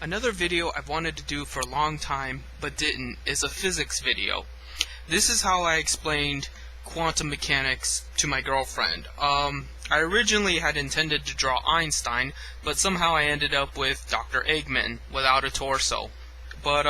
Another video I've wanted to do for a long time but didn't is a physics video. This is how I explained quantum mechanics to my girlfriend. I originally had intended to draw Einstein, but somehow I ended up with Dr. Eggman without a torso. But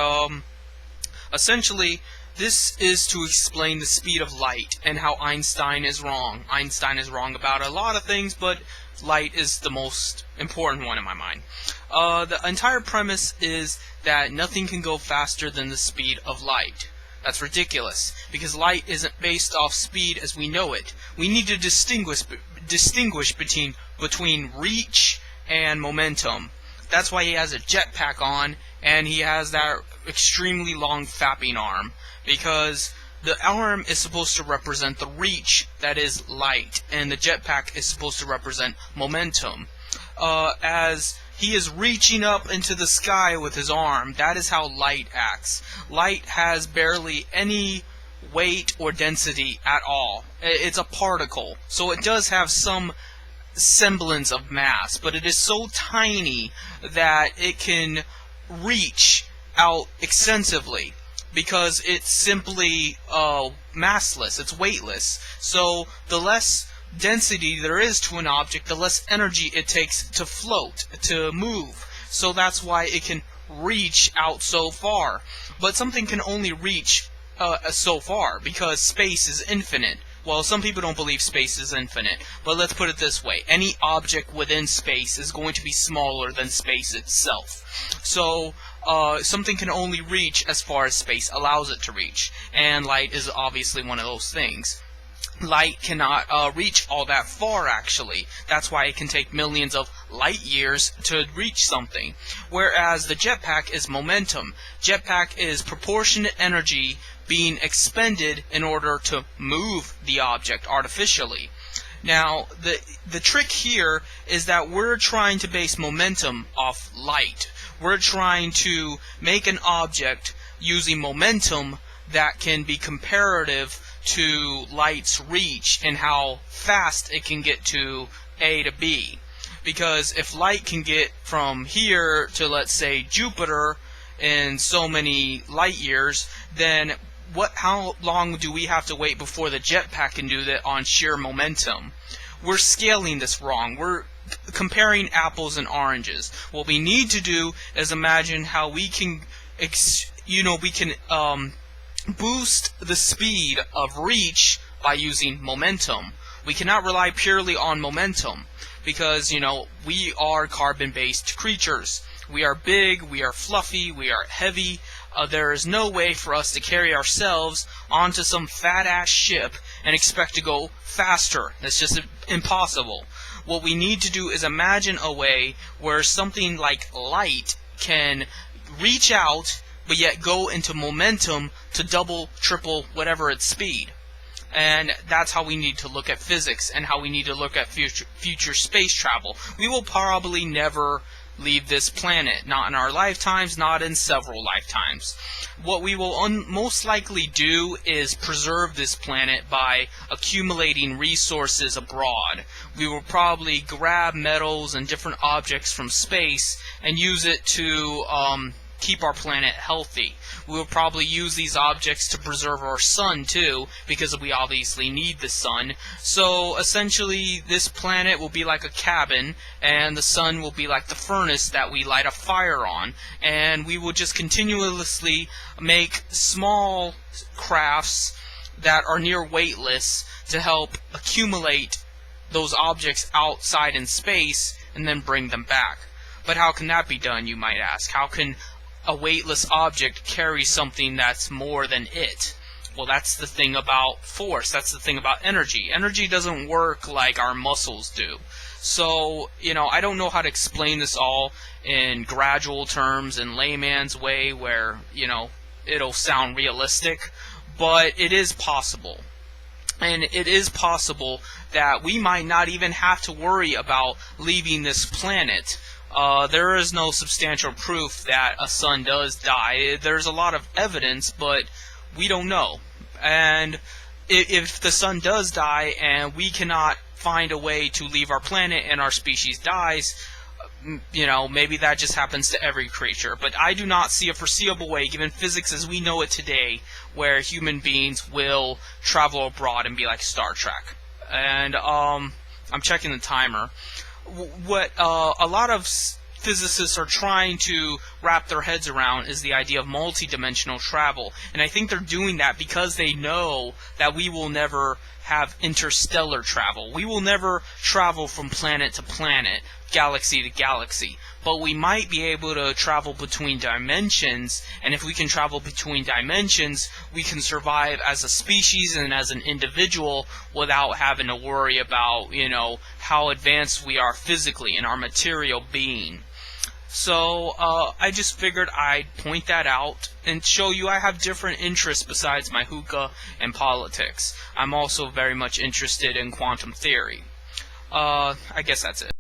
essentially this is to explain the speed of light and how Einstein is wrong. Einstein is wrong about a lot of things, but light is the most important one in my mind. The entire premise is that nothing can go faster than the speed of light. That's ridiculous, because light isn't based off speed as we know it. We need to distinguish between reach and momentum. That's why he has a jetpack on, and he has that extremely long fapping arm, because the arm is supposed to represent the reach, that is light, and the jetpack is supposed to represent momentum. As he is reaching up into the sky with his arm, that is how light acts. Light has barely any weight or density at all. It's a particle, so it does have some semblance of mass, but it is so tiny that it can reach out extensively, because it's simply massless, it's weightless. So the less density there is to an object, the less energy it takes to float, to move. So that's why it can reach out so far. But something can only reach so far, because space is infinite. Well, some people don't believe space is infinite, but let's put it this way. Any object within space is going to be smaller than space itself. So something can only reach as far as space allows it to reach, and light is obviously one of those things. Light cannot reach all that far, actually. That's why it can take millions of light years to reach something. Whereas the jetpack is momentum. Jetpack is proportionate energy being expended in order to move the object artificially. Now, the trick here is that we're trying to base momentum off light. We're trying to make an object using momentum that can be comparative to light's reach and how fast it can get to A to B. Because if light can get from here to, let's say, Jupiter in so many light years, then how long do we have to wait before the jetpack can do that on sheer momentum? We're scaling this wrong. We're comparing apples and oranges. What we need to do is imagine how we can, boost the speed of reach by using momentum. We cannot rely purely on momentum, because, we are carbon-based creatures. We are big, we are fluffy, we are heavy. There is no way for us to carry ourselves onto some fat-ass ship and expect to go faster. That's just impossible. What we need to do is imagine a way where something like light can reach out, but yet go into momentum to double, triple, whatever its speed. And that's how we need to look at physics, and how we need to look at future space travel. We will probably never leave this planet, not in our lifetimes, not in several lifetimes. What we will most likely do is preserve this planet by accumulating resources abroad. We will probably grab metals and different objects from space and use it to keep our planet healthy. We will probably use these objects to preserve our sun too, because we obviously need the sun. So essentially this planet will be like a cabin, and the sun will be like the furnace that we light a fire on, and we will just continuously make small crafts that are near weightless to help accumulate those objects outside in space and then bring them back. But how can that be done, you might ask? How can a weightless object carry something that's more than it? Well, that's the thing about force. That's the thing about energy. Energy doesn't work like our muscles do. So, I don't know how to explain this all in gradual terms, in layman's way, where, it'll sound realistic, but it is possible. And it is possible that we might not even have to worry about leaving this planet. There is no substantial proof that a sun does die. There's a lot of evidence, but we don't know. And if the sun does die and we cannot find a way to leave our planet and our species dies, maybe that just happens to every creature. But I do not see a foreseeable way, given physics as we know it today, where human beings will travel abroad and be like Star Trek. And I'm checking the timer. What a lot of physicists are trying to wrap their heads around is the idea of multidimensional travel. And I think they're doing that because they know that we will never have interstellar travel. We will never travel from planet to planet, galaxy to galaxy. But we might be able to travel between dimensions, and if we can travel between dimensions, we can survive as a species and as an individual without having to worry about, how advanced we are physically in our material being. So I just figured I'd point that out and show you I have different interests besides my hookah and politics. I'm also very much interested in quantum theory. I guess that's it.